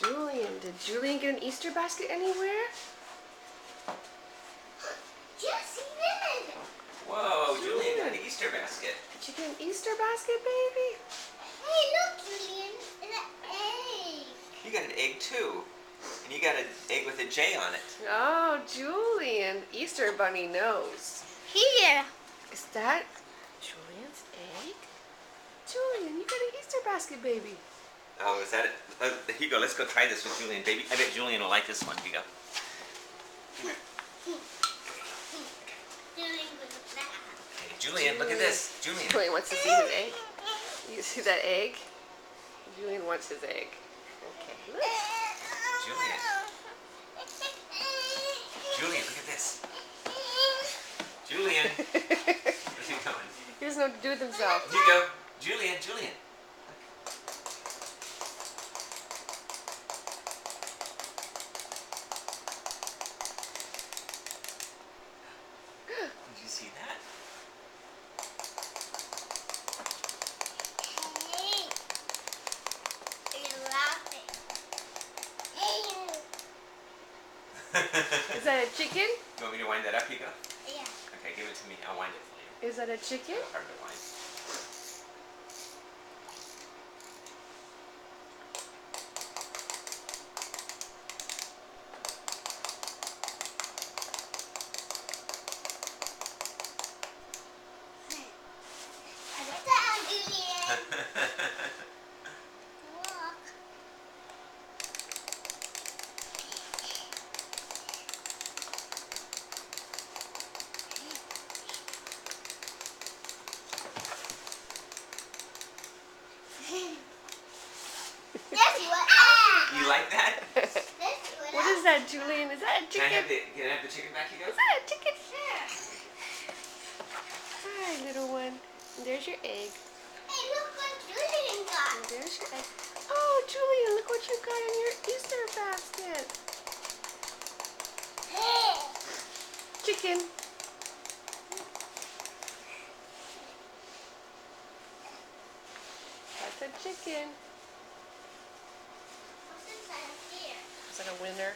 Julian. Did Julian get an Easter basket anywhere? Yes, he did. Whoa, Julian got an Easter basket. Did you get an Easter basket, baby? Hey, look, Julian. It's an egg. You got an egg too. And you got an egg with a J on it. Oh, Julian. Easter bunny nose. Here. Is that Julian's egg? Julian, you got an Easter basket, baby. Oh, is that it? Here you go. Let's go try this with Julian, baby. I bet Julian will like this one. Here you go. Julian with a bat. Hey, Julian, look at this. Julian. Julian wants to see his egg. You see that egg? Julian wants his egg. Okay, look. Julian. Julian, look at this. Julian. Where's he going? He doesn't know what to do with himself. Here you go. Julian, Julian. Did you see that? Hey. You're laughing. Hey. Is that a chicken? You want me to wind that up? Here you go. Yeah. Okay, give it to me. I'll wind it for you. Is that a chicken? It's hard to wind. Look. That's what. You like that? That's what. What is that, Julian? Is that a Can I chicken? have the chicken back, you Is go? that a chicken? Hi, little one. And there's your egg. Hey, look what Julian got. And there's your egg. Oh, Julian, look what you got in your Easter basket. Hey. Chicken. That's a chicken. What's inside of here? Is that a winner?